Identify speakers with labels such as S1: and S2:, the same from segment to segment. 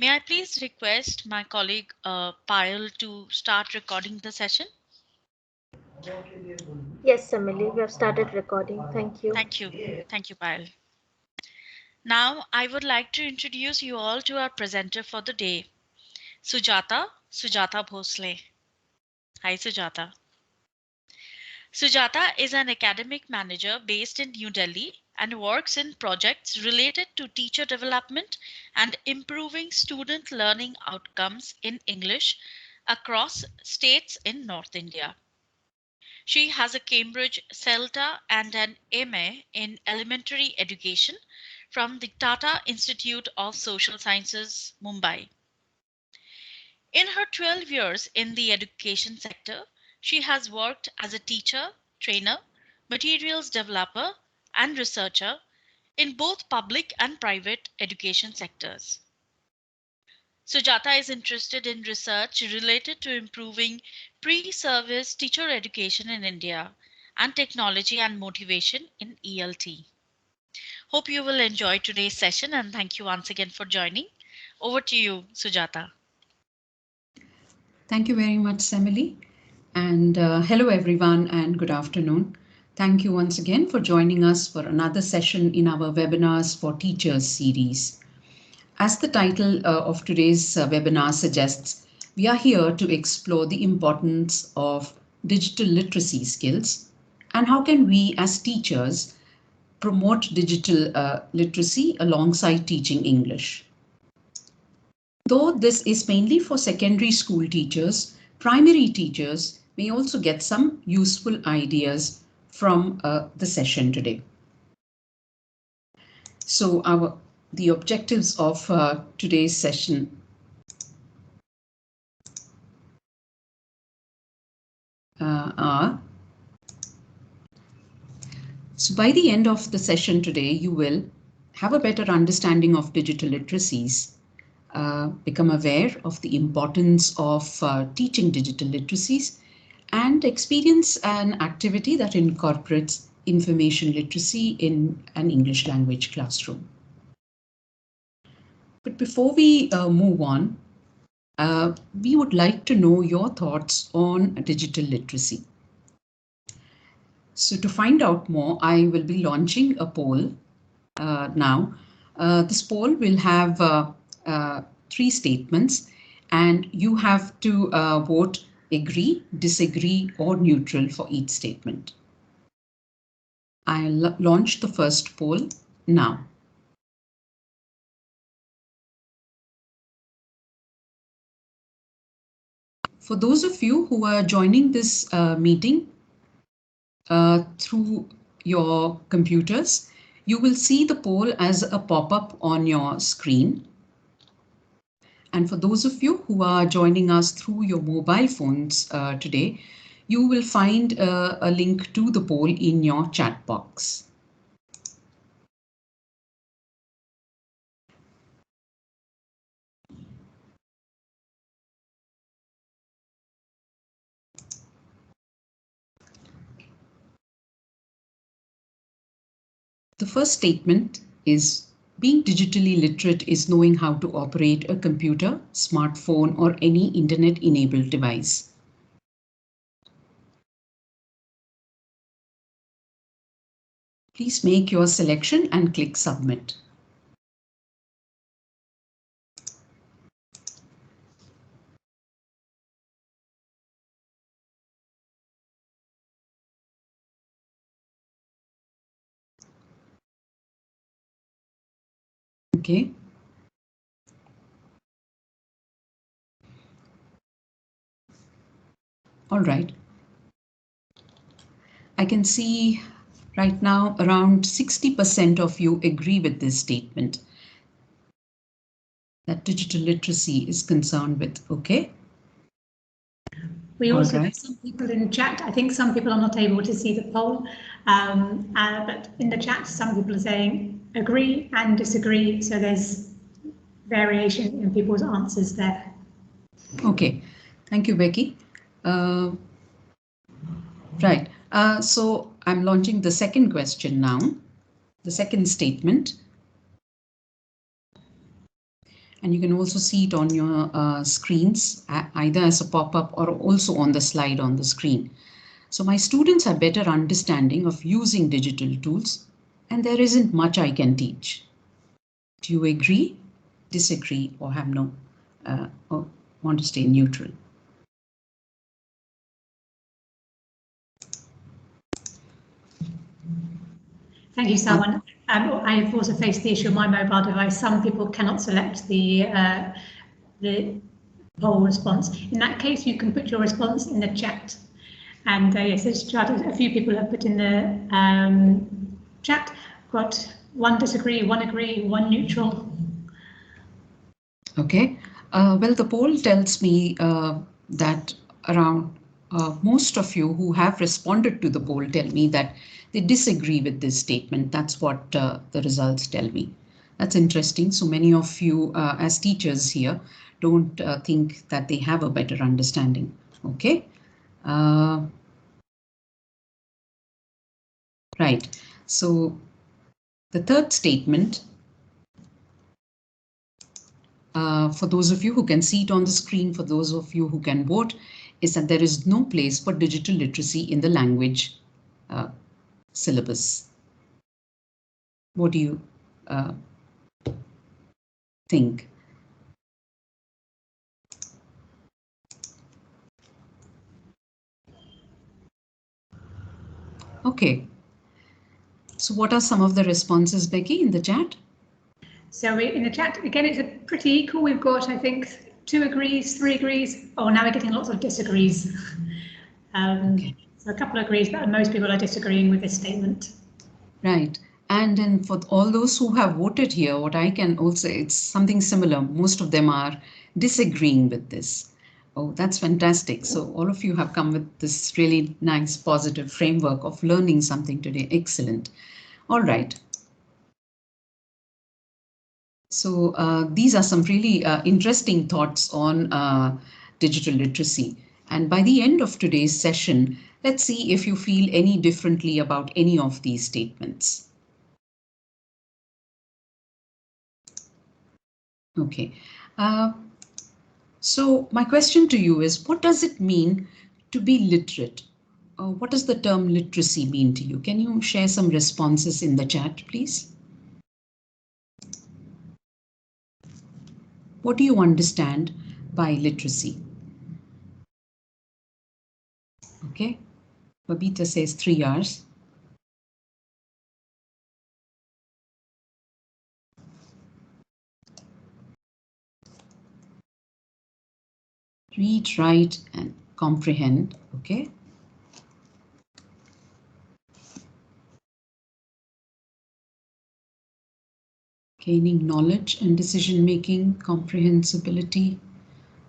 S1: May I please request my colleague Payal to start recording the session?
S2: Yes, Emily, we have started recording. Thank you.
S1: Thank you. Thank you, Payal. Now, I would like to introduce you all to our presenter for the day, Sujata Bhosle. Hi, Sujata. Sujata is an academic manager based in New Delhi and works in projects related to teacher development and improving student learning outcomes in English across states in North India. She has a Cambridge CELTA and an MA in elementary education from the Tata Institute of Social Sciences, Mumbai. In her 12 years in the education sector, she has worked as a teacher, trainer, materials developer, and researcher in both public and private education sectors. Sujata is interested in research related to improving pre-service teacher education in India and technology and motivation in ELT. Hope you will enjoy today's session and thank you once again for joining. Over to you, Sujata.
S3: Thank you very much, Emily. And hello, everyone, and good afternoon. Thank you once again for joining us for another session in our Webinars for Teachers series. As the title of today's webinar suggests, we are here to explore the importance of digital literacy skills and how can we as teachers promote digital literacy alongside teaching English. Though this is mainly for secondary school teachers, primary teachers may also get some useful ideas from the session today. So the objectives of today's session are, so by the end of the session today, you will have a better understanding of digital literacies, become aware of the importance of teaching digital literacies, and experience an activity that incorporates information literacy in an English language classroom. But before we move on, we would like to know your thoughts on digital literacy. So to find out more, I will be launching a poll now. This poll will have 3 statements, and you have to vote agree, disagree, or neutral for each statement. I'll launch the first poll now. For those of you who are joining this meeting through your computers, you will see the poll as a pop-up on your screen. And for those of you who are joining us through your mobile phones today, you will find a link to the poll in your chat box. The first statement is being digitally literate is knowing how to operate a computer, smartphone, or any internet-enabled device. Please make your selection and click Submit. Okay. All right. I can see right now around 60% of you agree with this statement that digital literacy is concerned with. Okay.
S4: We also have some people in chat. I think some people are not able to see the poll, but in the chat, some people are saying agree and disagree. So there's variation in people's answers there.
S3: Okay, thank you, Becky. Right, so I'm launching the second question now, the second statement. And you can also see it on your screens, either as a pop-up or also on the slide on the screen. So my students have better understanding of using digital tools, and there isn't much I can teach. Do you agree, disagree, or have no, or want to stay neutral?
S4: Thank you, Salman. I've also faced the issue of my mobile device. Some people cannot select the poll response. In that case, you can put your response in the chat. And yes, a few people have put in the chat. Got one disagree, one agree, one neutral.
S3: Okay. Well, the poll tells me that around most of you who have responded to the poll tell me that they disagree with this statement. That's what the results tell me. That's interesting. So many of you as teachers here don't think that they have a better understanding. Okay. Right. So the third statement, for those of you who can see it on the screen, for those of you who can vote, is that there is no place for digital literacy in the language syllabus. What do you think? Okay. So what are some of the responses, Becky, in the chat?
S4: So in the chat, again, it's a pretty equal. We've got, I think, 2 agrees, 3 agrees. Oh, now we're getting lots of disagrees. Okay. So a couple of agrees, but most people are disagreeing with this statement.
S3: Right. And then for all those who have voted here, what I can also, it's something similar. Most of them are disagreeing with this. Oh, that's fantastic. So all of you have come with this really nice positive framework of learning something today. Excellent. All right. So these are some really interesting thoughts on digital literacy. And by the end of today's session, let's see if you feel any differently about any of these statements. Okay. So my question to you is, what does it mean to be literate? What does the term literacy mean to you? Can you share some responses in the chat, please? What do you understand by literacy? Okay. Babita says 3 hours. Read, write, and comprehend. Okay. Gaining knowledge and decision making, comprehensibility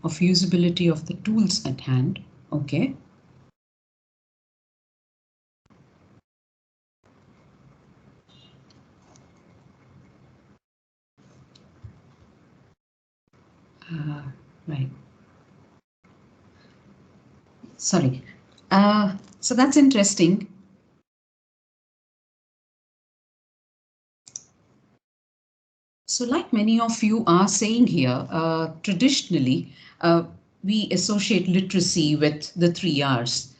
S3: of usability of the tools at hand. Okay. Right. Sorry. So that's interesting. So like many of you are saying here, traditionally, we associate literacy with the 3 R's,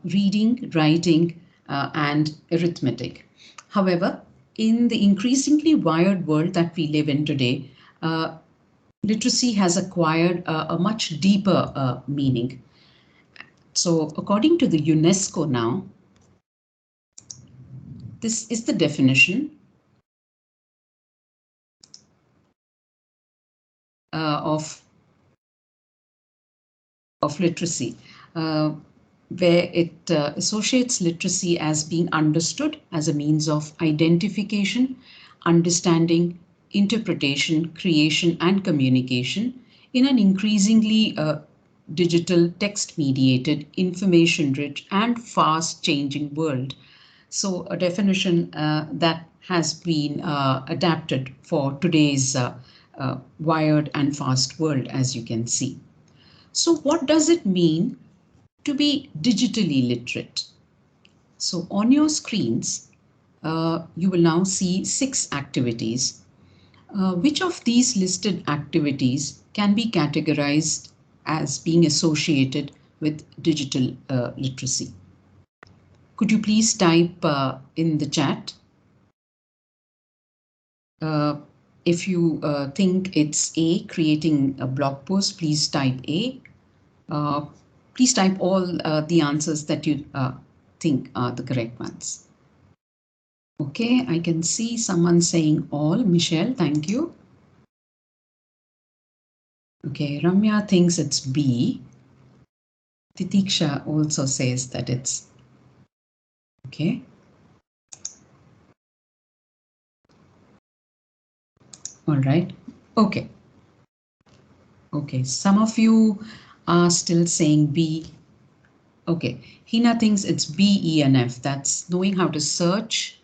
S3: reading, writing, and arithmetic. However, in the increasingly wired world that we live in today, literacy has acquired a much deeper meaning. So according to the UNESCO now, this is the definition of literacy, where it associates literacy as being understood as a means of identification, understanding, interpretation, creation, and communication in an increasingly digital, text-mediated, information-rich, and fast-changing world. So a definition that has been adapted for today's wired and fast world, as you can see. So what does it mean to be digitally literate? So on your screens, you will now see 6 activities. Which of these listed activities can be categorized as being associated with digital literacy? Could you please type in the chat? If you think it's A, creating a blog post, please type A. Please type all the answers that you think are the correct ones. Okay, I can see someone saying all. Michelle, thank you. Okay, Ramya thinks it's B. Titiksha also says that it's okay. All right. Okay. Okay. Some of you are still saying B. Okay. Hina thinks it's B, E, and F. That's knowing how to search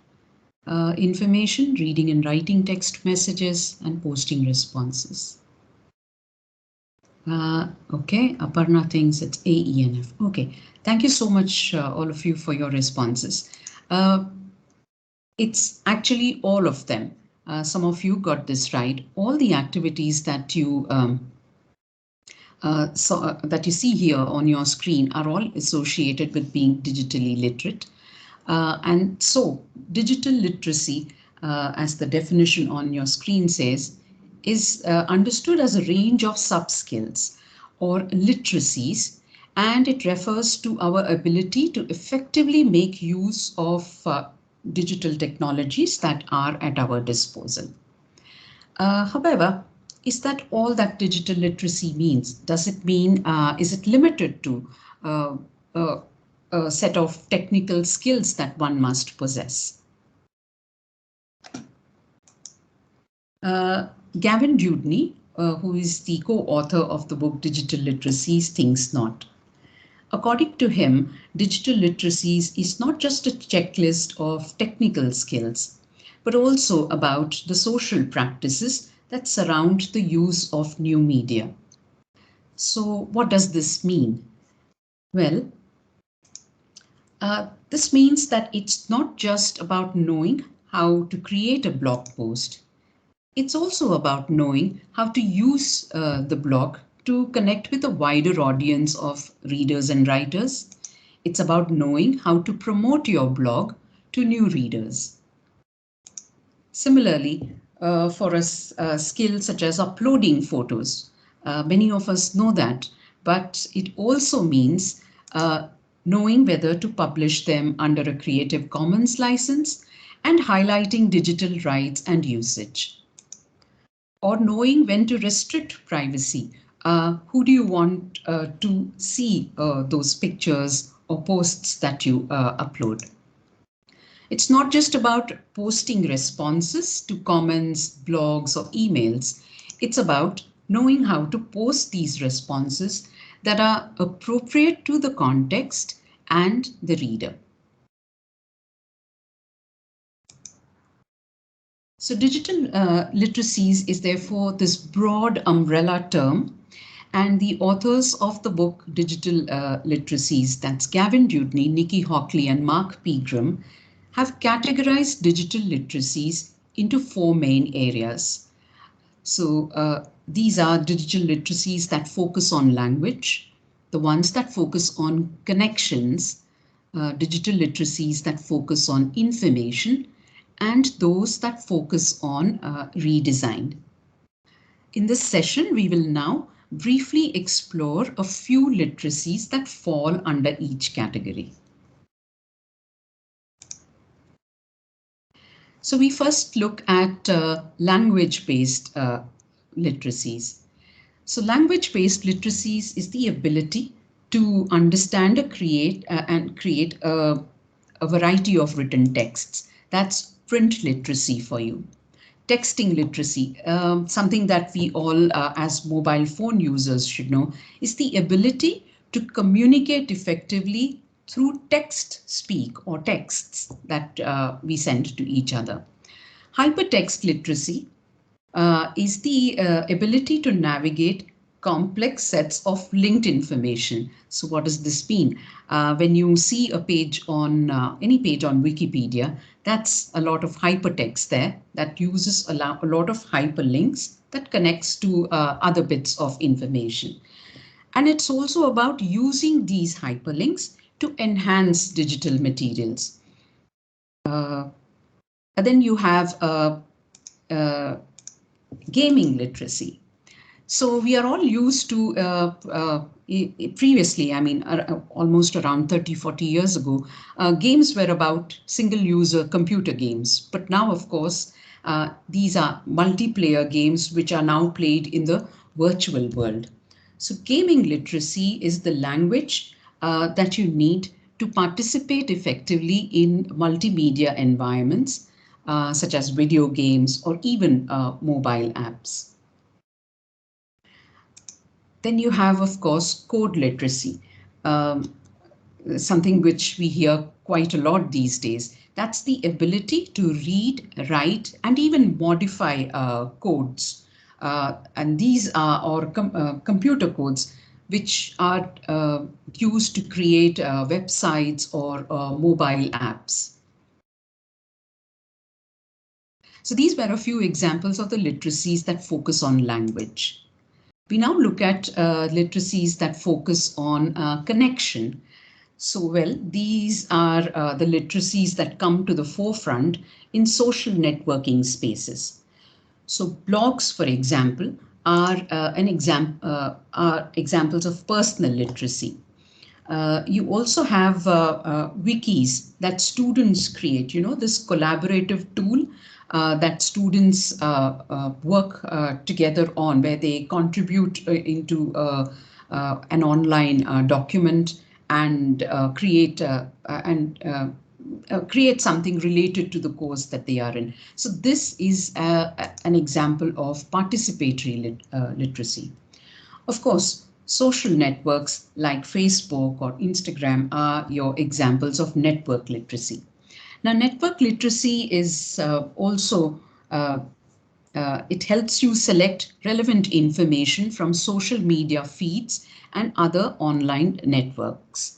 S3: information, reading and writing text messages, and posting responses. Okay. Aparna thinks it's A, E, and F. Okay. Thank you so much, all of you, for your responses. It's actually all of them. Some of you got this right. All the activities that you that you see here on your screen are all associated with being digitally literate. And so digital literacy, as the definition on your screen says, is understood as a range of sub-skills or literacies, and it refers to our ability to effectively make use of digital technologies that are at our disposal. However, is that all that digital literacy means? Does it mean, is it limited to a set of technical skills that one must possess? Gavin Dewdney, who is the co-author of the book Digital Literacies, thinks not. According to him, digital literacies is not just a checklist of technical skills, but also about the social practices that surround the use of new media. So what does this mean? Well, this means that it's not just about knowing how to create a blog post. It's also about knowing how to use the blog to connect with a wider audience of readers and writers. It's about knowing how to promote your blog to new readers. Similarly, for a skill such as uploading photos, many of us know that, but it also means knowing whether to publish them under a Creative Commons license and highlighting digital rights and usage. Or knowing when to restrict privacy. Who do you want to see those pictures or posts that you upload? It's not just about posting responses to comments, blogs, or emails. It's about knowing how to post these responses that are appropriate to the context and the reader. So digital literacies is therefore this broad umbrella term, and the authors of the book Digital Literacies, that's Gavin Dewdney, Nikki Hockley, and Mark Pegram, have categorized digital literacies into 4 main areas. So these are digital literacies that focus on language, the ones that focus on connections, digital literacies that focus on information, and those that focus on redesign. In this session, we will now briefly explore a few literacies that fall under each category. So we first look at language-based literacies. So language-based literacies is the ability to understand and create a variety of written texts. That's print literacy for you. Texting literacy, something that we all as mobile phone users should know, is the ability to communicate effectively through text speak or texts that we send to each other. Hypertext literacy is the ability to navigate complex sets of linked information. So what does this mean? When you see a page on any page on Wikipedia, that's a lot of hypertext there that uses a lot of hyperlinks that connects to other bits of information. And it's also about using these hyperlinks to enhance digital materials. And then you have gaming literacy. So we are all used to previously, I mean, almost around 30, 40 years ago, games were about single user computer games. But now, of course, these are multiplayer games which are now played in the virtual world. So gaming literacy is the language that you need to participate effectively in multimedia environments, such as video games or even mobile apps. Then you have, of course, code literacy, something which we hear quite a lot these days. That's the ability to read, write, and even modify codes. And these are computer codes, which are used to create websites or mobile apps. So these were a few examples of the literacies that focus on language. We now look at literacies that focus on connection. So, well, these are the literacies that come to the forefront in social networking spaces. So blogs, for example, are examples of personal literacy. You also have wikis that students create, this collaborative tool that students work together on, where they contribute into an online document and create something related to the course that they are in. So this is an example of participatory literacy. Of course, social networks like Facebook or Instagram are your examples of network literacy. Now, network literacy is also, it helps you select relevant information from social media feeds and other online networks.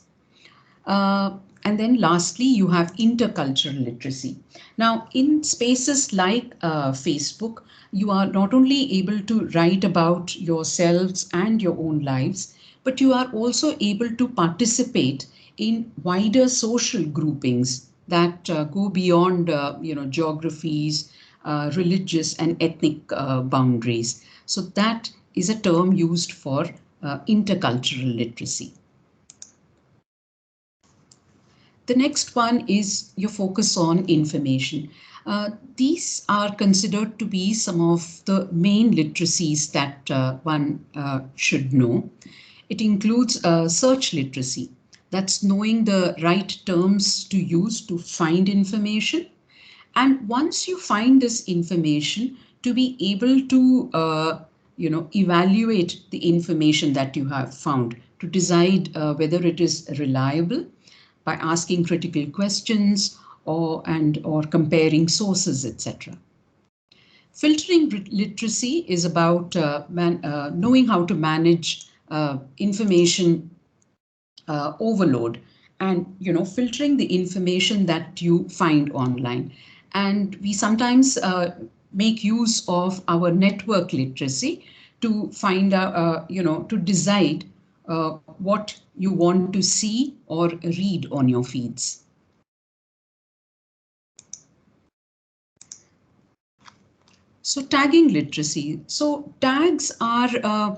S3: And then lastly, you have intercultural literacy. Now, in spaces like Facebook, you are not only able to write about yourselves and your own lives, but you are also able to participate in wider social groupings that go beyond geographies, religious and ethnic boundaries. So that is a term used for intercultural literacy. The next one is your focus on information. These are considered to be some of the main literacies that one should know. It includes search literacy. That's knowing the right terms to use to find information. And once you find this information, to be able to evaluate the information that you have found, to decide whether it is reliable by asking critical questions or comparing sources, etc. Filtering literacy is about knowing how to manage information overload, and filtering the information that you find online. And we sometimes make use of our network literacy to find out, to decide what you want to see or read on your feeds. So tagging literacy. So tags are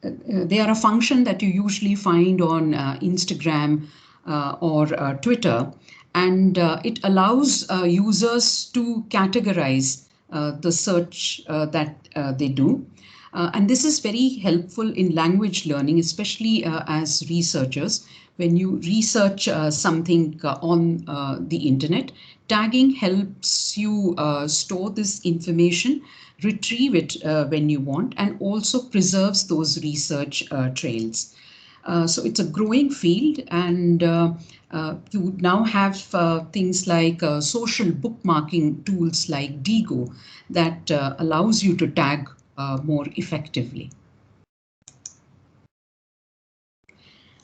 S3: they are a function that you usually find on Instagram or Twitter, and it allows users to categorize the search that they do. And this is very helpful in language learning, especially as researchers. When you research something on the internet, tagging helps you store this information, retrieve it when you want, and also preserves those research trails. So it's a growing field, and you now have things like social bookmarking tools like Digo that allows you to tag more effectively.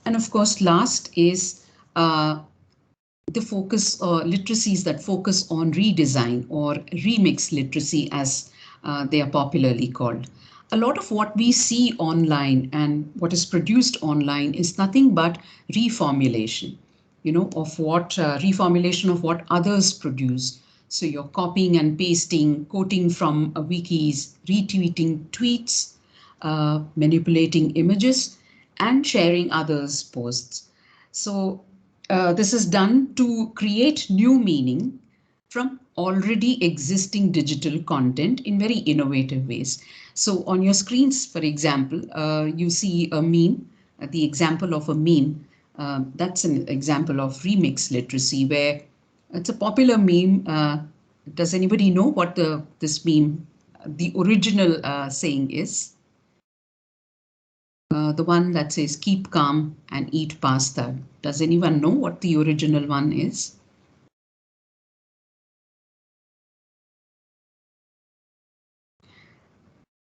S3: And of course, last is the focus literacies that focus on redesign or remix literacy, as they are popularly called. A lot of what we see online and what is produced online is nothing but reformulation, of what reformulation of what others produce. So you're copying and pasting, quoting from wikis, retweeting tweets, manipulating images, and sharing others' posts. So this is done to create new meaning from already existing digital content in very innovative ways. So on your screens, for example, you see a meme, the example of a meme. That's an example of remix literacy, where it's a popular meme. Does anybody know what this meme, the original saying is? The one that says keep calm and eat pasta. Does anyone know what the original one is?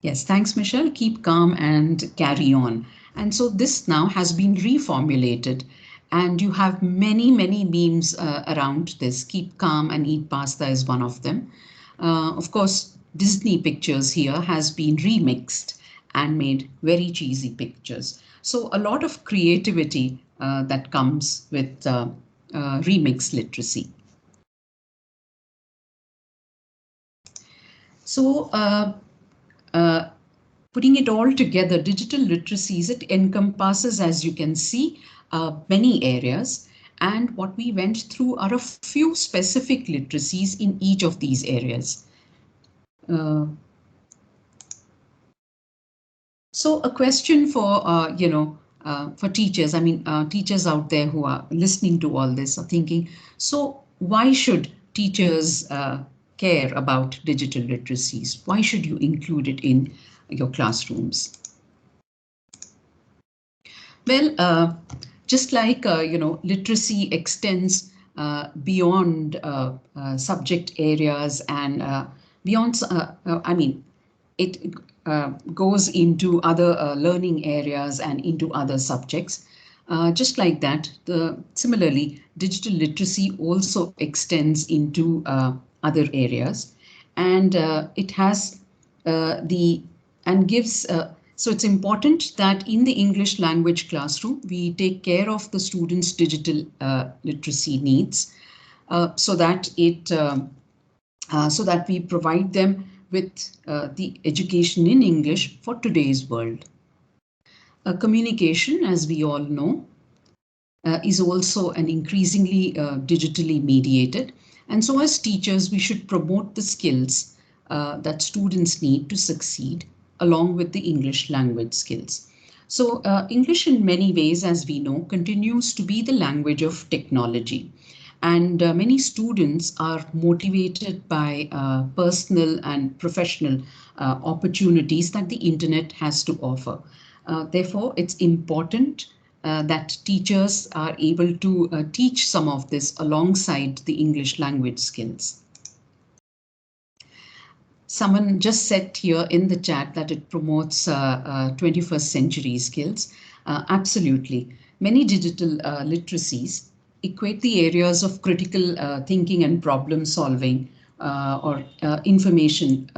S3: Yes, thanks, Michelle. Keep calm and carry on. And so this now has been reformulated, and you have many, many memes around this. Keep calm and eat pasta is one of them. Of course, Disney Pictures here has been remixed and made very cheesy pictures. So a lot of creativity that comes with remix literacy. So putting it all together, digital literacies, it encompasses, as you can see, many areas. And what we went through are a few specific literacies in each of these areas. So a question for, for teachers, I mean, teachers out there who are listening to all this are thinking, so why should teachers care about digital literacies? Why should you include it in your classrooms? Well, just like, literacy extends beyond subject areas and beyond, I mean, it goes into other learning areas and into other subjects. Just like that, similarly, digital literacy also extends into other areas, and it has and gives. So it's important that in the English language classroom, we take care of the students' digital literacy needs, so that we provide them with the education in English for today's world. Communication, as we all know, is also an increasingly digitally mediated. And so as teachers, we should promote the skills that students need to succeed, along with the English language skills. So English in many ways, as we know, continues to be the language of technology. And many students are motivated by personal and professional opportunities that the internet has to offer. Therefore, it's important that teachers are able to teach some of this alongside the English language skills. Someone just said here in the chat that it promotes 21st century skills. Absolutely. Many digital literacies equate the areas of critical thinking and problem solving or information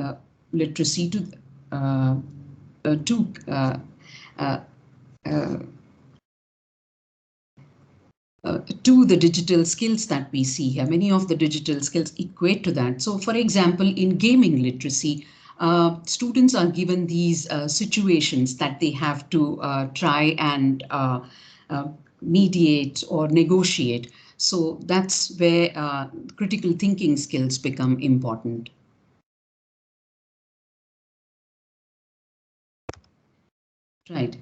S3: literacy to the digital skills that we see here. Many of the digital skills equate to that. So for example, in gaming literacy, students are given these situations that they have to try and mediate or negotiate. So that's where critical thinking skills become important. Right.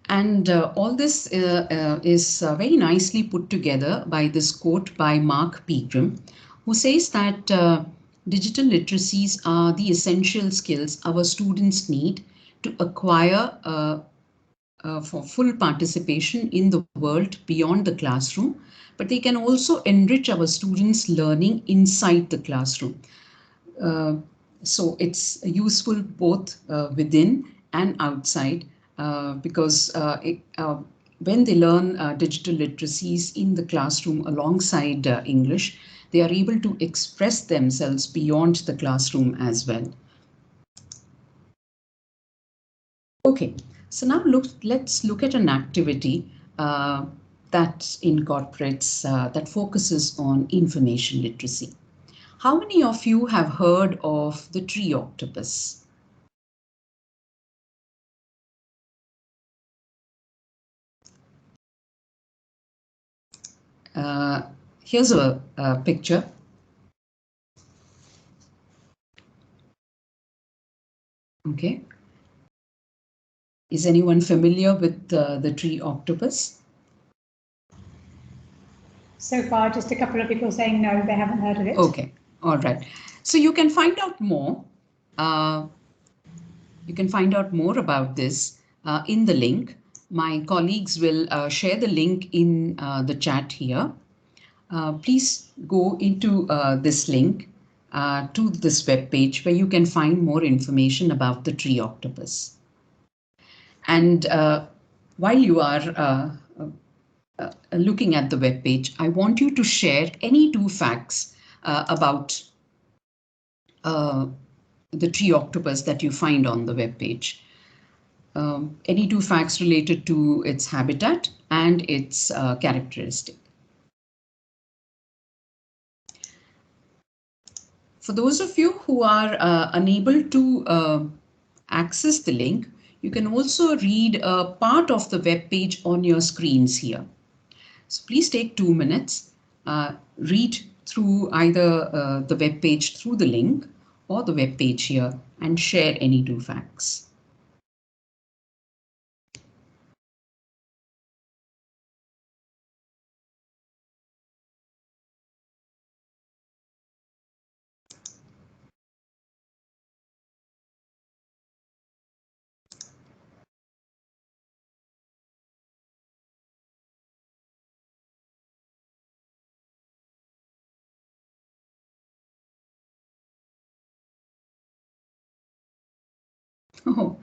S3: And all this is very nicely put together by this quote by Mark Pegram, who says that digital literacies are the essential skills our students need to acquire for full participation in the world beyond the classroom, but they can also enrich our students' learning inside the classroom. So it's useful both within and outside because when they learn digital literacies in the classroom alongside English, they are able to express themselves beyond the classroom as well. Okay, so now let's look at an activity that incorporates, that focuses on information literacy. How many of you have heard of the tree octopus? Here's a picture. Okay. Is anyone familiar with the tree octopus?
S4: So far, just a couple of people saying no, they haven't heard of it.
S3: Okay, all right. So you can find out more. You can find out more about this in the link. My colleagues will share the link in the chat here. Please go into this link to this web page where you can find more information about the tree octopus. And while you are looking at the web page, I want you to share any 2 facts about the tree octopus that you find on the web page. Any 2 facts related to its habitat and its characteristic. For those of you who are unable to access the link, you can also read a part of the web page on your screens here. So please take 2 minutes, read through either the web page through the link or the web page here and share any 2 facts. Oh.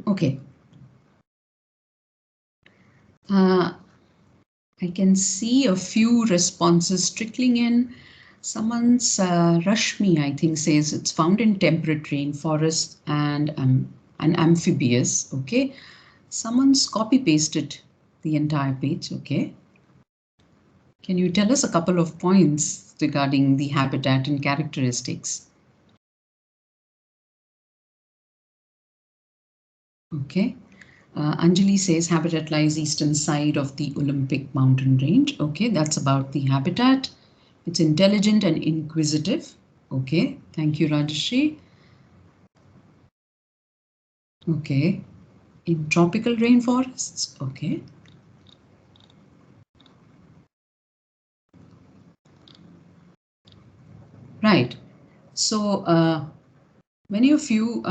S3: Okay. I can see a few responses trickling in. Someone's Rashmi, I think, says it's found in temperate rainforest and amphibious. Okay. Someone's copy pasted the entire page. Okay. Can you tell us a couple of points regarding the habitat and characteristics? Okay. Anjali says habitat lies eastern side of the Olympic mountain range. Okay, that's about the habitat. It's intelligent and inquisitive. Okay, thank you, Rajashri. Okay, in tropical rainforests. Okay. Right. So many of you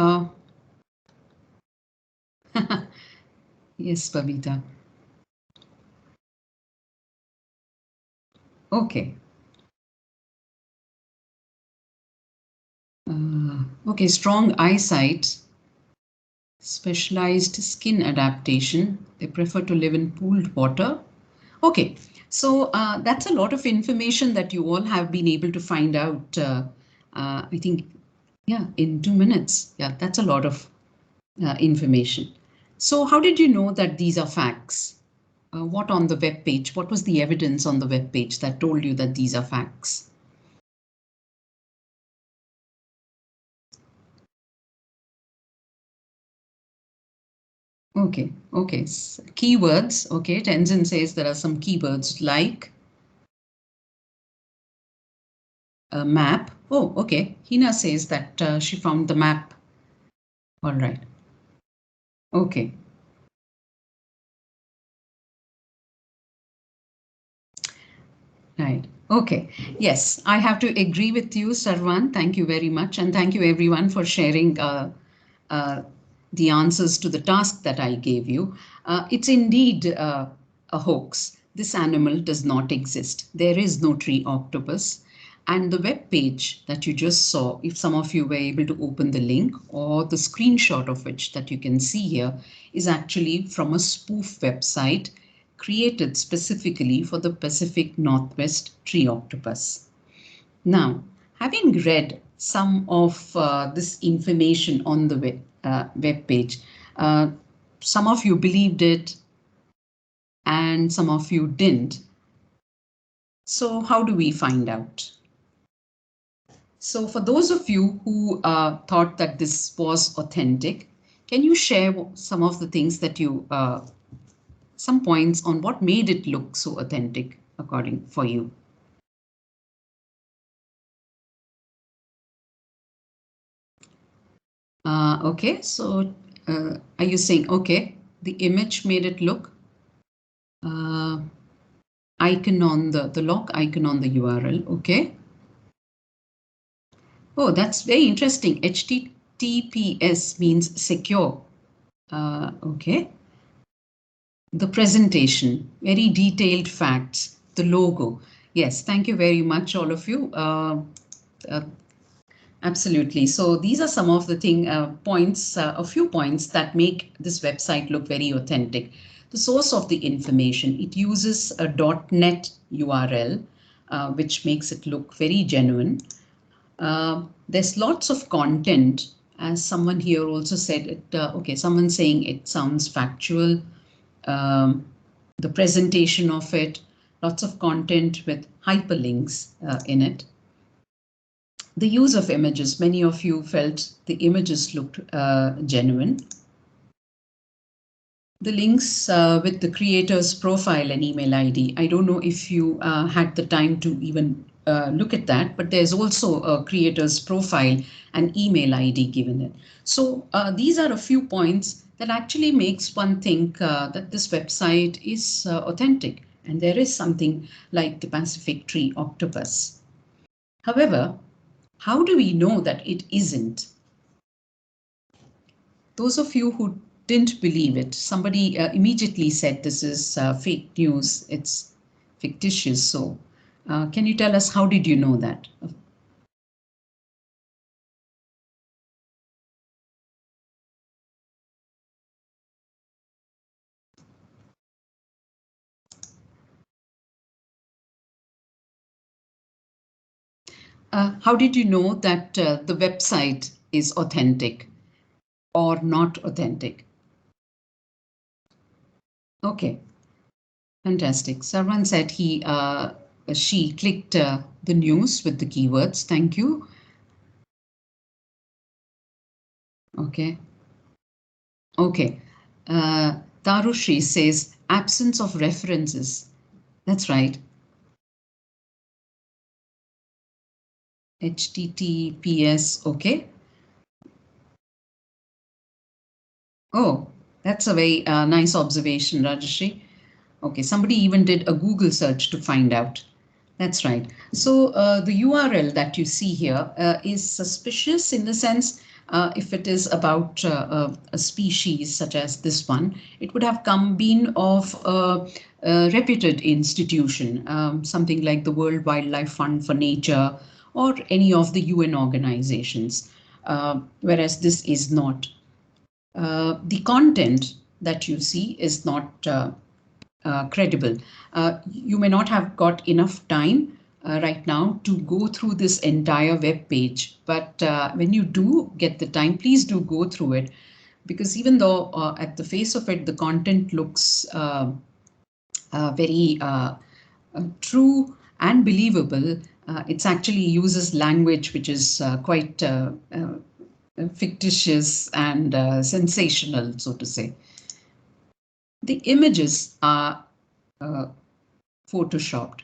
S3: yes, Babita. Okay. Okay, strong eyesight, specialized skin adaptation. They prefer to live in pooled water. Okay, so that's a lot of information that you all have been able to find out. I think, yeah, in 2 minutes. Yeah, that's a lot of information. So how did you know that these are facts? What on the web page? What was the evidence on the web page that told you that these are facts? Okay, okay. Keywords. Okay, Tenzin says there are some keywords like a map. Oh, okay. Hina says that she found the map. All right. Okay. Right. Okay. Yes, I have to agree with you, Sarwan. Thank you very much. And thank you everyone for sharing the answers to the task that I gave you. It's indeed a hoax. this animal does not exist. There is no tree octopus. And the web page that you just saw, if some of you were able to open the link or the screenshot of which that you can see here, is actually from a spoof website created specifically for the Pacific Northwest tree octopus. Now, having read some of this information on the web page, some of you believed it and some of you didn't. So how do we find out? So for those of you who thought that this was authentic, can you share some of the things that you, some points on what made it look so authentic according for you? Okay, so are you saying, okay, the image made it look, icon on the lock icon on the URL, okay. Oh, that's very interesting. HTTPS means secure. Okay. The presentation, very detailed facts, the logo. Yes, thank you very much, all of you. Absolutely. So these are some of the points, a few points that make this website look very authentic. The source of the information, it uses a .NET URL, which makes it look very genuine. There's lots of content, as someone here also said it. Okay, someone saying it sounds factual. The presentation of it, lots of content with hyperlinks in it. The use of images, many of you felt the images looked genuine. The links with the creator's profile and email ID. I don't know if you had the time to even look at that, but there's also a creator's profile and email ID given it. So these are a few points that actually makes one think that this website is authentic and there is something like the Pacific tree octopus. However, how do we know that it isn't? Those of you who didn't believe it, somebody immediately said this is fake news, it's fictitious. So can you tell us, how did you know that? How did you know that the website is authentic or not authentic? Okay, fantastic. Sarwan said she clicked the news with the keywords. Thank you. Okay. Okay. Tarushi says absence of references. That's right. HTTPS. Okay. Oh, that's a very nice observation, Rajashri. Okay, somebody even did a Google search to find out. That's right. So the URL that you see here is suspicious in the sense if it is about a species such as this one, it would have been of a reputed institution, something like the World Wildlife Fund for Nature or any of the UN organizations, whereas this is not. The content that you see is not credible. You may not have got enough time right now to go through this entire web page, but when you do get the time, please do go through it, because even though at the face of it, the content looks very true and believable, it actually uses language which is quite fictitious and sensational, so to say. The images are photoshopped.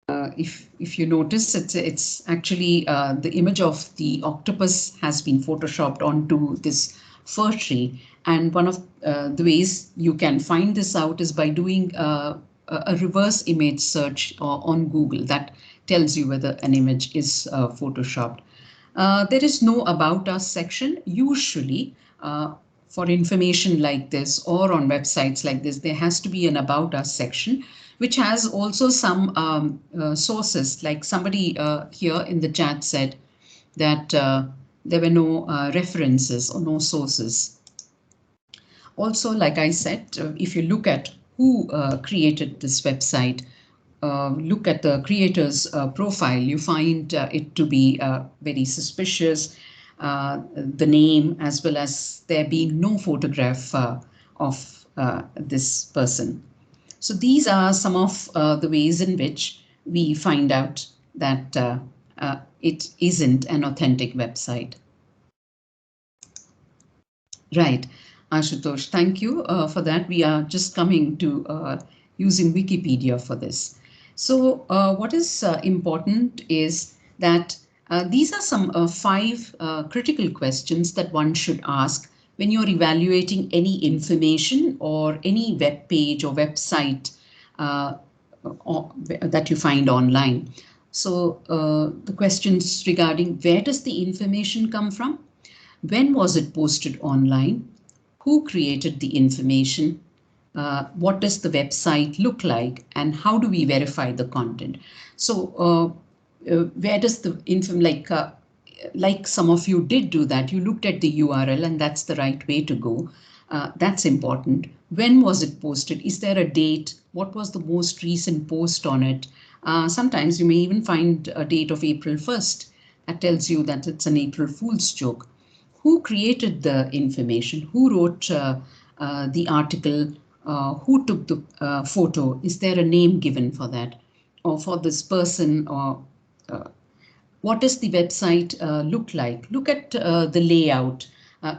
S3: If you notice, it's actually the image of the octopus has been photoshopped onto this fir tree. And one of the ways you can find this out is by doing a reverse image search on Google. That tells you whether an image is photoshopped. There is no About Us section. Usually, for information like this or on websites like this, there has to be an About Us section, which has also some sources. Like somebody here in the chat said that there were no references or no sources. Also, like I said, if you look at who created this website, look at the creator's profile, you find it to be very suspicious. The name, as well as there being no photograph of this person. So these are some of the ways in which we find out that it isn't an authentic website. Right, Ashutosh, thank you for that. We are just coming to using Wikipedia for this. So what is important is that these are some 5 critical questions that one should ask when you're evaluating any information or any web page or website that you find online. So the questions regarding where does the information come from? When was it posted online? Who created the information? What does the website look like? And how do we verify the content? So where does the like some of you did do that, you looked at the URL and that's the right way to go. That's important. When was it posted? Is there a date? What was the most recent post on it? Sometimes you may even find a date of April 1st. That tells you that it's an April Fool's joke. Who created the information? Who wrote the article? Who took the photo? Is there a name given for that, or for this person? Or what does the website look like? Look at the layout.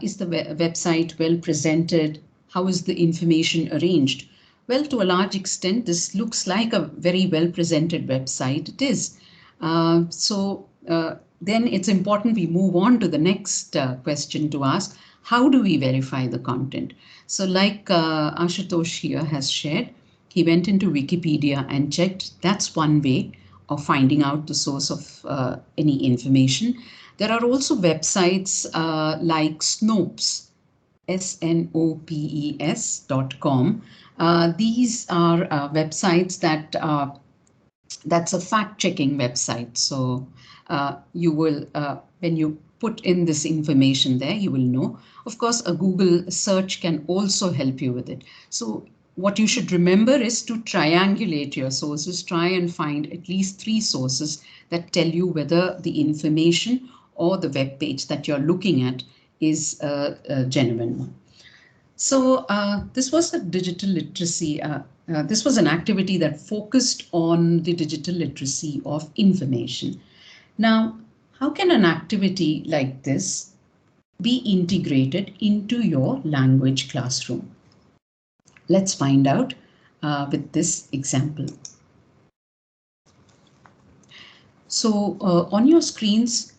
S3: Is the website well presented? How is the information arranged? Well, to a large extent, this looks like a very well presented website. It is. Then it's important we move on to the next question to ask, how do we verify the content? So like Ashutosh here has shared, he went into Wikipedia and checked. That's one way of finding out the source of any information. There are also websites like Snopes, snopes.com. These are websites that's a fact-checking website. So you will, when you put in this information there, you will know. Of course, a Google search can also help you with it. So what you should remember is to triangulate your sources, try and find at least 3 sources that tell you whether the information or the web page that you're looking at is a genuine one. So this was a digital literacy. This was an activity that focused on the digital literacy of information. Now, how can an activity like this be integrated into your language classroom? Let's find out with this example. So on your screens,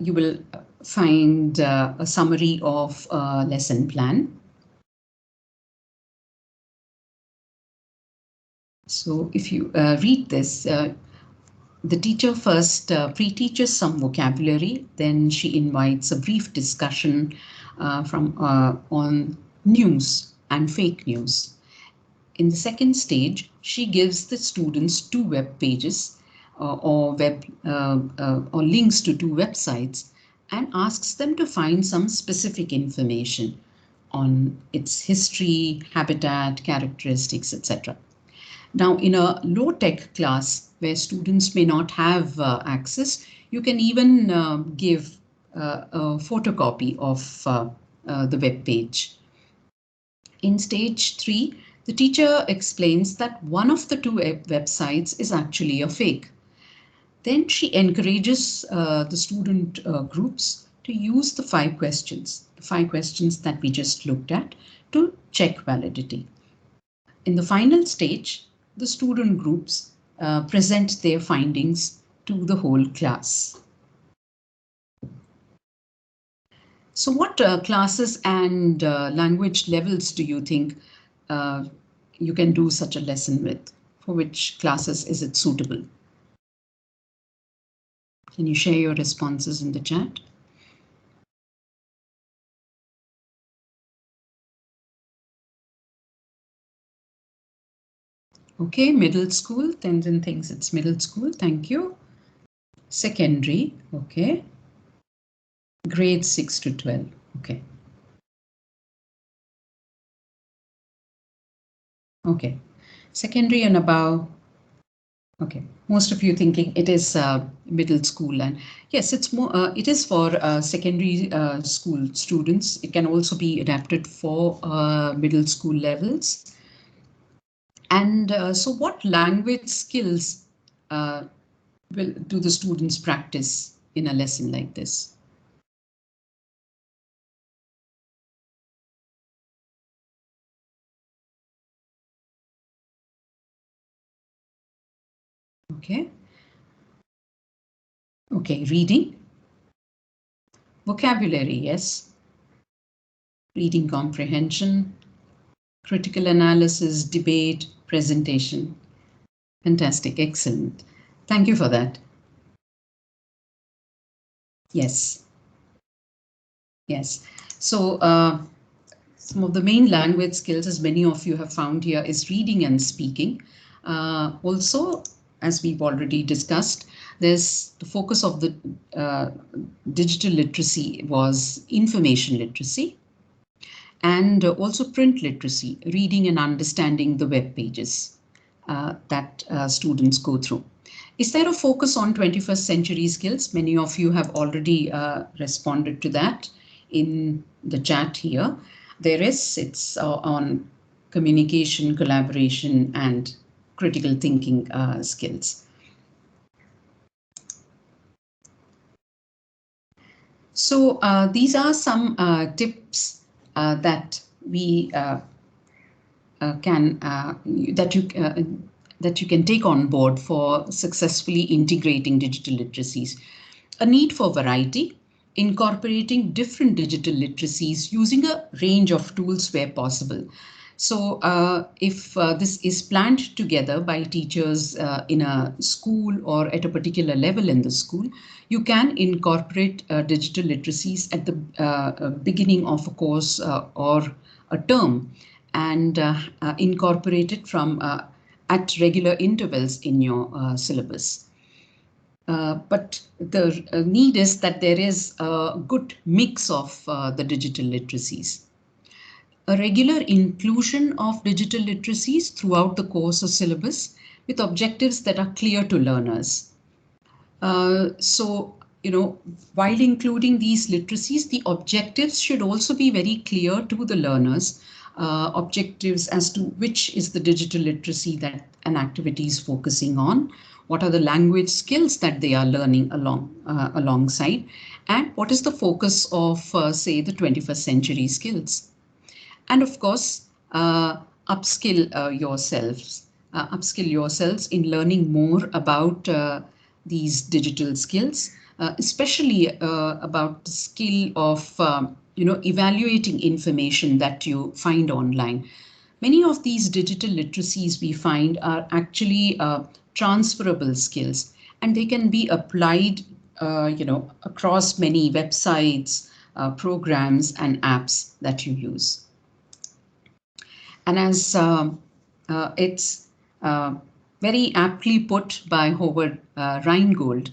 S3: you will find a summary of a lesson plan. So if you read this, the teacher first pre-teaches some vocabulary, then she invites a brief discussion on news and fake news. In the second stage, she gives the students 2 web pages or links to 2 websites and asks them to find some specific information on its history, habitat, characteristics, etc. Now, in a low-tech class where students may not have access, you can even give a photocopy of the web page. In stage 3, the teacher explains that one of the 2 websites is actually a fake. Then she encourages the student groups to use the 5 questions that we just looked at, to check validity. In the final stage, the student groups present their findings to the whole class. So what classes and language levels do you think you can do such a lesson with? For which classes is it suitable? Can you share your responses in the chat? Okay, middle school. Tenzin thinks it's middle school. Thank you. Secondary. Okay. Grade 6 to 12. Okay. Okay. Secondary and above. Okay. Most of you thinking it is middle school, and yes, it's more. It is for secondary school students. It can also be adapted for middle school levels. And so, what language skills will do the students practice in a lesson like this? Okay. Okay, reading, vocabulary, yes, reading comprehension, critical analysis, debate, presentation. Fantastic, excellent. Thank you for that. Yes, yes. So some of the main language skills, as many of you have found here, is reading and speaking. Also, as we've already discussed, there's the focus of the digital literacy was information literacy, and also print literacy, reading and understanding the web pages that students go through. Is there a focus on 21st century skills? Many of you have already responded to that in the chat here. There is, it's on communication, collaboration, and critical thinking skills. So these are some tips that we that you can take on board for successfully integrating digital literacies. A need for variety, incorporating different digital literacies using a range of tools where possible. So if this is planned together by teachers in a school or at a particular level in the school, you can incorporate digital literacies at the beginning of a course or a term, and incorporate it from at regular intervals in your syllabus. But the need is that there is a good mix of the digital literacies. A regular inclusion of digital literacies throughout the course or syllabus with objectives that are clear to learners. So, while including these literacies, the objectives should also be very clear to the learners. Objectives as to which is the digital literacy that an activity is focusing on, what are the language skills that they are learning alongside, and what is the focus of, say, the 21st century skills. And of course, upskill yourselves in learning more about these digital skills, especially about the skill of evaluating information that you find online. Many of these digital literacies we find are actually transferable skills, and they can be applied across many websites, programs, and apps that you use. And as it's very aptly put by Howard Rheingold,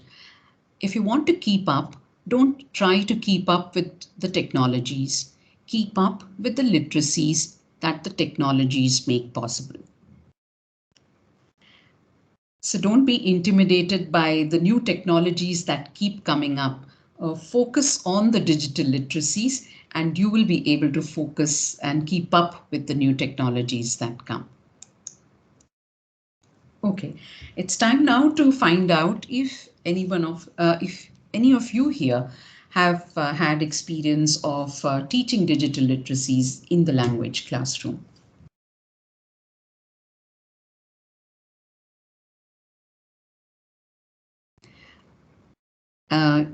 S3: if you want to keep up, don't try to keep up with the technologies. Keep up with the literacies that the technologies make possible. So don't be intimidated by the new technologies that keep coming up. Focus on the digital literacies, and you will be able to focus and keep up with the new technologies that come. Okay, it's time now to find out if any of you here have had experience of teaching digital literacies in the language classroom.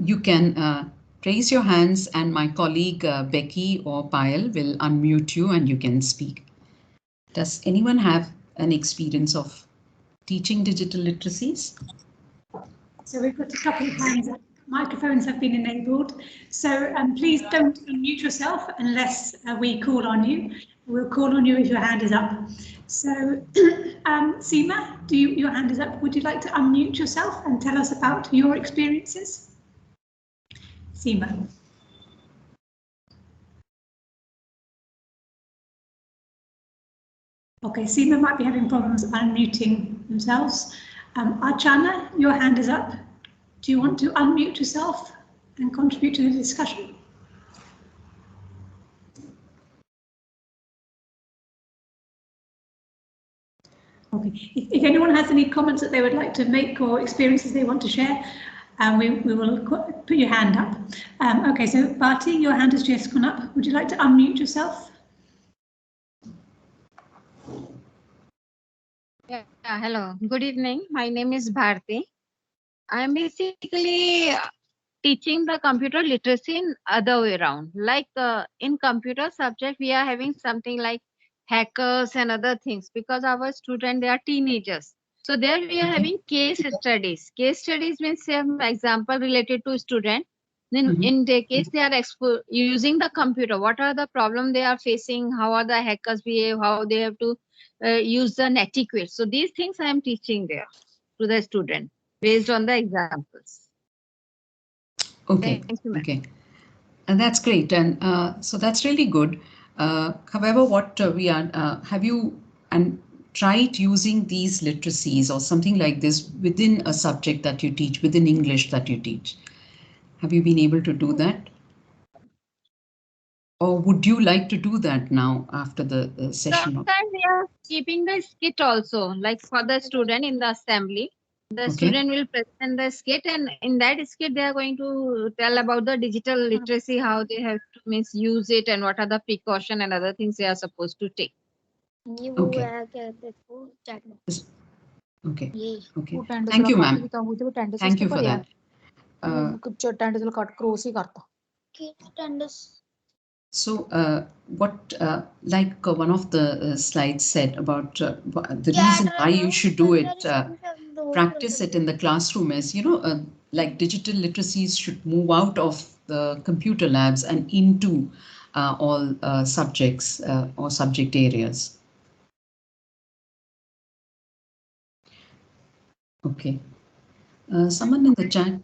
S3: You can raise your hands, and my colleague Becky or Payal will unmute you and you can speak. Does anyone have an experience of teaching digital literacies?
S4: So we've got a couple of hands up. Microphones have been enabled. So please don't unmute yourself unless we call on you. We'll call on you if your hand is up. So, Seema, your hand is up. Would you like to unmute yourself and tell us about your experiences? Seema. Okay, Seema might be having problems unmuting themselves. Archana, your hand is up. Do you want to unmute yourself and contribute to the discussion? Okay, if anyone has any comments that they would like to make or experiences they want to share, we will put your hand up. Okay, so Bharti, your hand has just gone up. Would you like to unmute yourself?
S5: Yeah, hello. Good evening. My name is Bharti. I am basically teaching the computer literacy in other way around. Like in computer subject, we are having something like hackers and other things because our students, they are teenagers. So there we are having case studies. Case studies means some example related to student. Then in their case, they are using the computer. What are the problem they are facing? How are the hackers behave? How they have to use an etiquette. So these things I am teaching there to the student based on the examples.
S3: Okay.
S5: Thank you,
S3: Okay. And that's great. And so that's really good. However, what we are, have you tried using these literacies or something like this within a subject that you teach, within English that you teach? Have you been able to do that? Or would you like to do that now after the session?
S5: Sometimes we are keeping the skit also, like for the student in the assembly. The student will present the skit, and in that skit, they are going to tell about the digital literacy, how they have to misuse it, and what are the precaution and other things they are supposed to take.
S3: Okay. Okay. Okay. Thank you, ma'am. Thank you for that. So what like one of the slides said about the reason why you should do it, practice it in the classroom is, like digital literacies should move out of the computer labs and into all subjects or subject areas. Okay. Someone in the chat.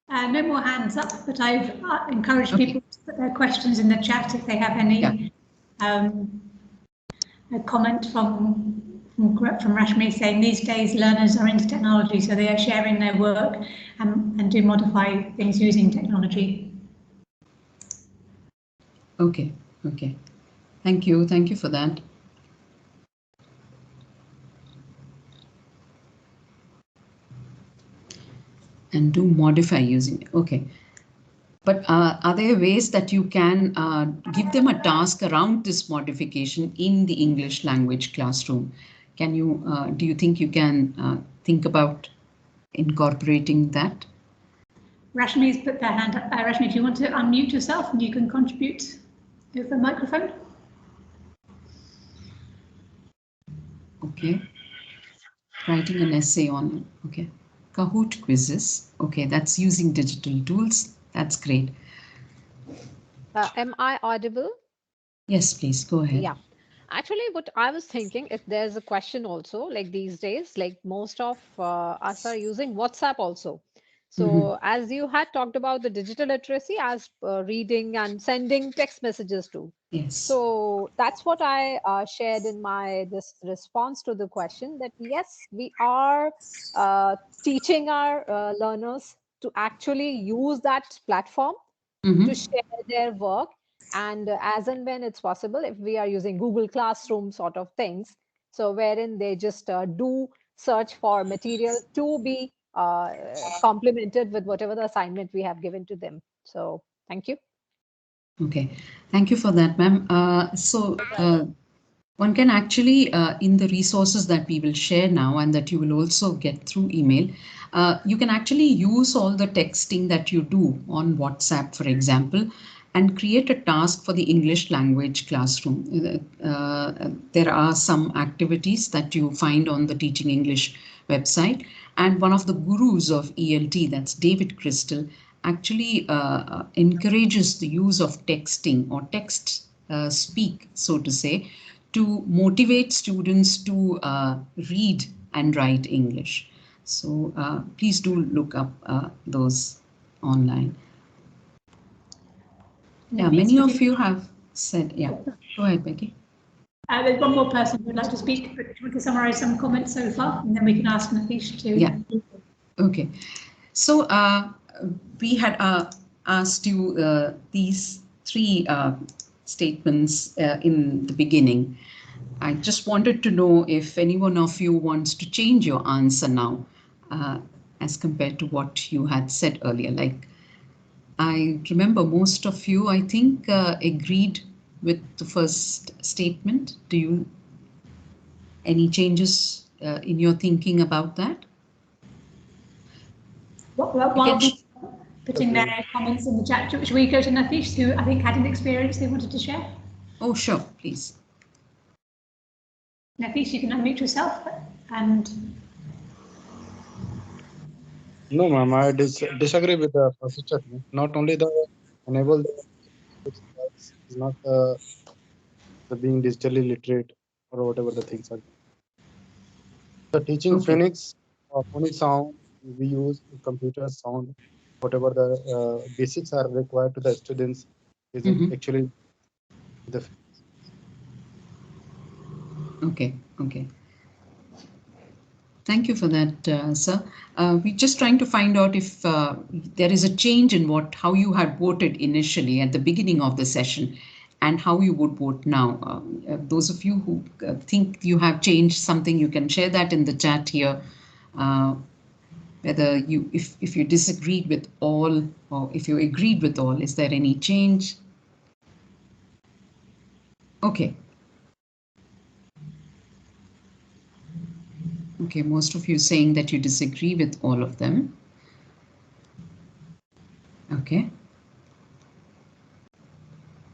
S4: No more hands up, but I've encouraged people to put their questions in the chat if they have any a comment from Rashmi saying these days learners are into technology, so they are sharing their work and do modify things using technology.
S3: Okay, okay. Thank you for that. And do modify using, okay. But are there ways that you can give them a task around this modification in the English language classroom? Can you, do you think you can think about incorporating that?
S4: Rashmi's put their hand up. Rashmi, do you want to unmute yourself and you can contribute with the microphone?
S3: Okay. Writing an essay on, okay. Kahoot quizzes. Okay, that's using digital tools. That's great.
S6: Am I audible?
S3: Yes, please go ahead.
S6: Yeah. Actually, what I was thinking, if there's a question also, like these days, like most of us are using WhatsApp also. So as you had talked about the digital literacy as reading and sending text messages too.
S3: Yes.
S6: So that's what I shared in my this response to the question that yes, we are teaching our learners to actually use that platform to share their work. And as and when it's possible, if we are using Google Classroom sort of things, so wherein they just do search for material to be complemented with whatever the assignment we have given to them. So thank you.
S3: Okay, thank you for that, ma'am. One can actually, in the resources that we will share now and that you will also get through email, you can actually use all the texting that you do on WhatsApp, for example, and create a task for the English language classroom. There are some activities that you find on the Teaching English website, and one of the gurus of ELT, that's David Crystal, actually encourages the use of texting or text speak, so to say, to motivate students to read and write English. So please do look up those online. Yeah, many of you have said, yeah. Go ahead, Becky.
S4: There's one more person who would like to speak, but we can summarize some comments so far, and then we can ask Natish to.
S3: Yeah. Okay. So we had asked you these three statements in the beginning. I just wanted to know if any one of you wants to change your answer now as compared to what you had said earlier. Like, I remember most of you, I think, agreed with the first statement. Do you, any changes in your thinking about that?
S4: While putting their comments in the chat, should we go to Natish, who I think had an experience they wanted to share?
S3: Oh, sure, please.
S4: Natish, you can unmute yourself and.
S7: No, ma'am, I disagree with the first statement. Not only the enable is not the being digitally literate or whatever the things are. The teaching
S3: Okay.
S7: phonics sound we use computer sound, whatever the basics are required to the students is actually the.
S3: Okay, okay. Thank you for that, sir. We're just trying to find out if there is a change in how you had voted initially at the beginning of the session and how you would vote now. Those of you who think you have changed something, you can share that in the chat here. Whether if you disagreed with all or if you agreed with all, is there any change? Okay. Okay, most of you saying that you disagree with all of them. Okay.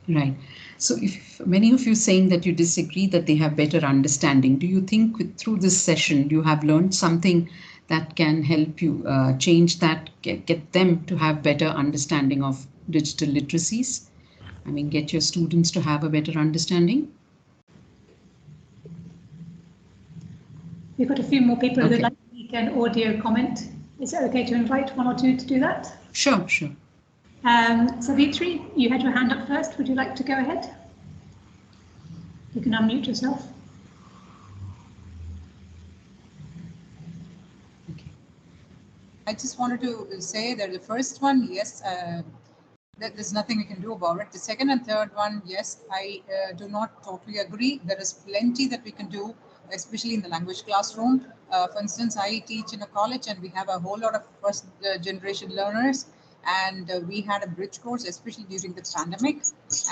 S3: Right. So if many of you saying that you disagree that they have better understanding, do you think through this session you have learned something that can help you change that, get them to have better understanding of digital literacies? I mean, get your students to have a better understanding?
S4: We've got a few more people who would like to make an audio comment. Is it okay to invite one or two to do that?
S3: Sure, sure.
S4: Savitri, you had your hand up first. Would you like to go ahead? You can unmute yourself.
S3: Okay.
S8: I just wanted to say that the first one, yes, there's nothing we can do about it. The second and third one, yes, I do not totally agree. There is plenty that we can do, especially in the language classroom. For instance, I teach in a college and we have a whole lot of first generation learners, and we had a bridge course, especially during the pandemic.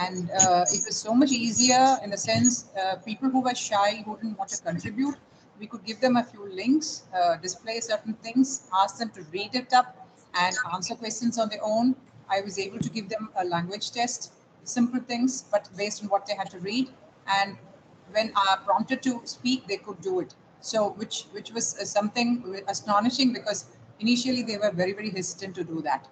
S8: And it was so much easier in the sense people who were shy, who didn't want to contribute, we could give them a few links, display certain things, ask them to read it up and answer questions on their own. I was able to give them a language test, simple things, but based on what they had to read. And when prompted to speak, they could do it. So, which was something astonishing, because initially they were very, very hesitant to do that.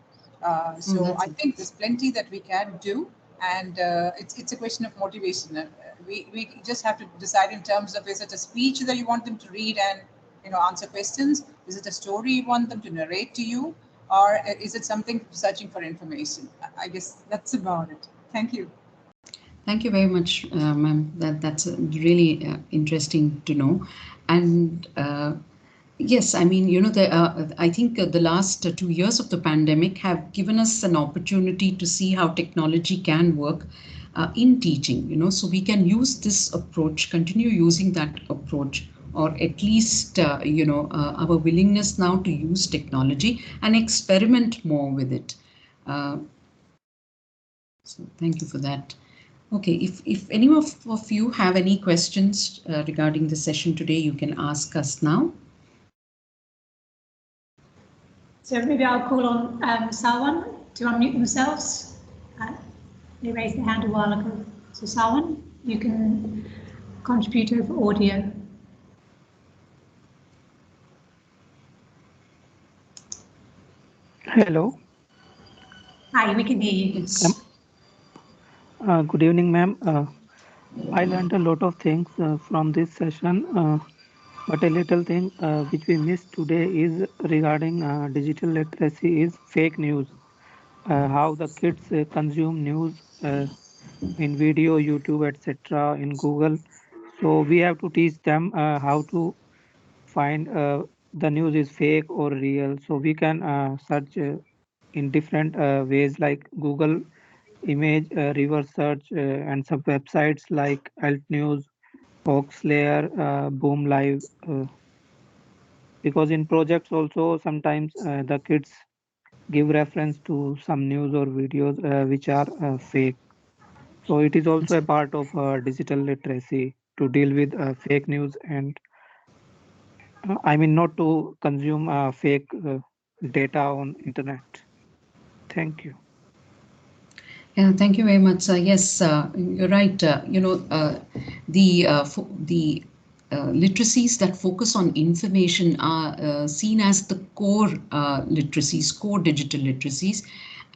S8: So I think there's plenty that we can do, and it's a question of motivation. We just have to decide in terms of, is it a speech that you want them to read and answer questions? Is it a story you want them to narrate to you? Or is it something searching for information? I guess that's about it. Thank you.
S3: Thank you very much, ma'am. That's really interesting to know. And yes, I mean, I think the last 2 years of the pandemic have given us an opportunity to see how technology can work in teaching, so we can use this approach, continue using that approach, or at least, our willingness now to use technology and experiment more with it. So thank you for that. Okay, if any of you have any questions regarding the session today, you can ask us now.
S4: So maybe I'll call on Sawan to unmute themselves. They raised their hand a while ago. So Sawan, you can contribute over audio.
S9: Hello.
S4: Hi, we can hear you.
S3: Yes.
S9: Good evening, ma'am. I learned a lot of things from this session, but a little thing which we missed today is regarding digital literacy is fake news. How the kids consume news in video, YouTube, etc., in Google. So we have to teach them how to find the news is fake or real. So we can search in different ways like Google image reverse search and some websites like Alt News, Foxlayer, Boom Live, because in projects also sometimes the kids give reference to some news or videos which are fake. So it is also a part of digital literacy to deal with fake news and I mean not to consume fake data on internet. Thank you.
S3: Yeah, thank you very much. Yes, you're right. The literacies that focus on information are seen as the core literacies, core digital literacies,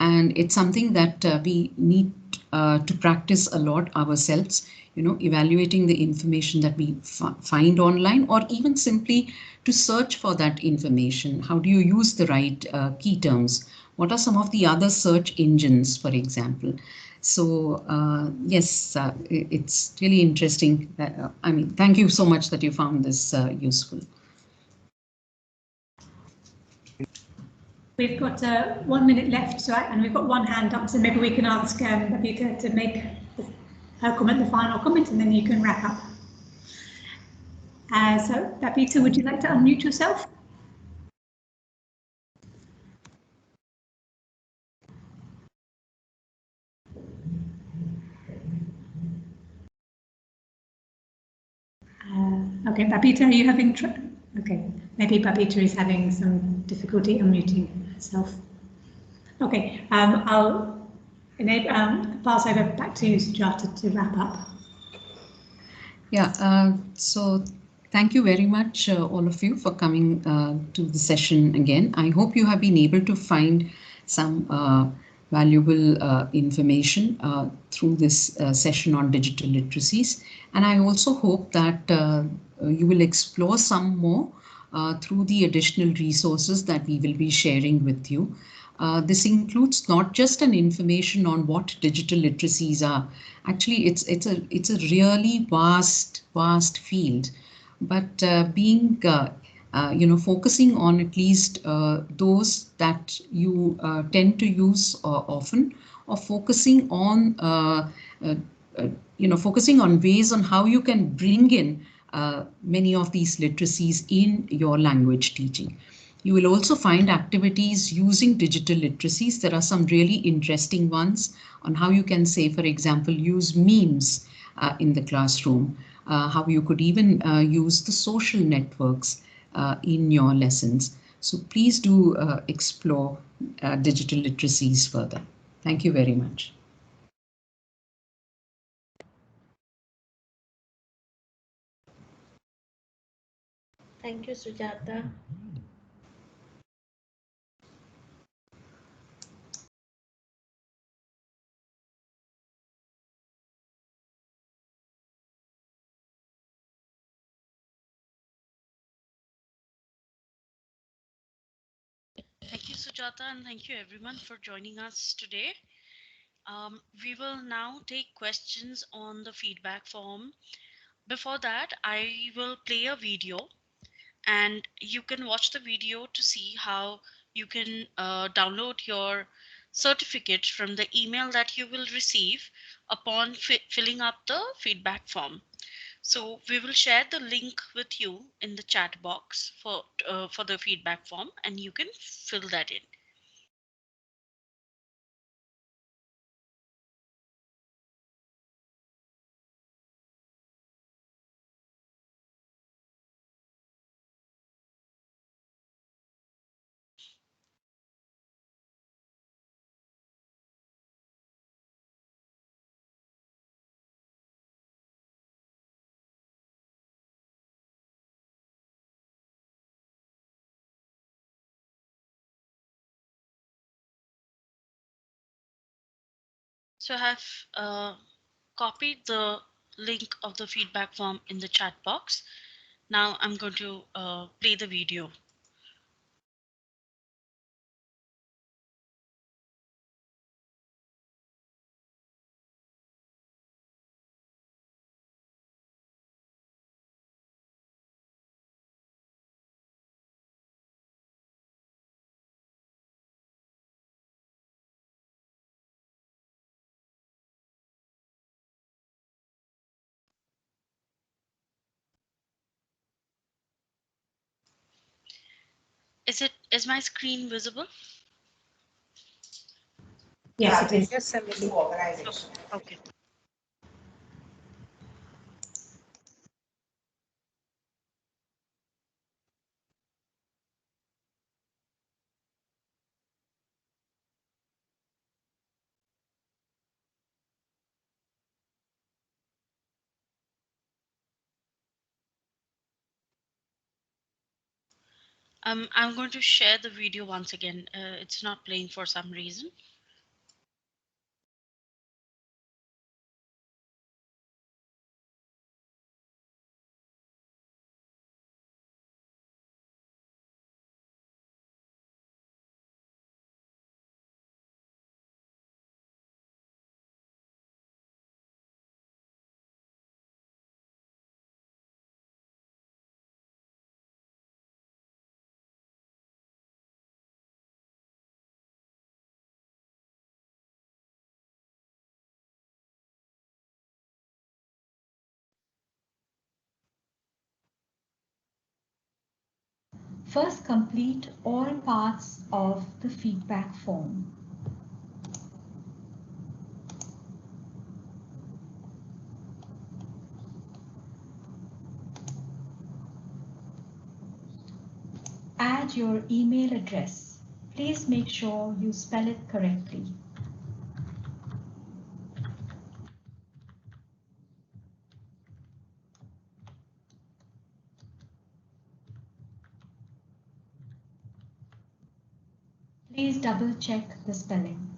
S3: and it's something that we need to practice a lot ourselves. Evaluating the information that we find online, or even simply to search for that information. How do you use the right key terms? What are some of the other search engines, for example? So yes, it's really interesting. Thank you so much that you found this useful.
S4: We've got 1 minute left, so and we've got one hand up, so maybe we can ask Babita to make her comment, the final comment, and then you can wrap up. So Babita, would you like to unmute yourself? Okay, Babita, are you having okay, maybe Babita is having some difficulty unmuting herself. Okay, I'll pass over back to you, Sujata, to wrap up.
S3: Yeah, so thank you very much, all of you, for coming to the session again. I hope you have been able to find some valuable information through this session on digital literacies. And I also hope that you will explore some more through the additional resources that we will be sharing with you. This includes not just an information on what digital literacies are. Actually, it's a really vast field, but focusing on at least those that you tend to use often, or focusing on ways on how you can bring in many of these literacies in your language teaching. You will also find activities using digital literacies. There are some really interesting ones on how you can say, for example, use memes in the classroom, how you could even use the social networks in your lessons. So please do explore digital literacies further. Thank you very much.
S2: Thank you, Sujata.
S1: Thank you, Sujata, and thank you everyone for joining us today. We will now take questions on the feedback form. Before that, I will play a video and you can watch the video to see how you can download your certificate from the email that you will receive upon filling up the feedback form. So we will share the link with you in the chat box for the feedback form, and you can fill that in. So I have copied the link of the feedback form in the chat box. Now I'm going to play the video. Is my screen visible?
S4: Yes, it is.
S8: Yes, Emily. Organization.
S1: Okay. I'm going to share the video once again. It's not playing for some reason.
S10: First, complete all parts of the feedback form. Add your email address. Please make sure you spell it correctly. Please double check the spelling.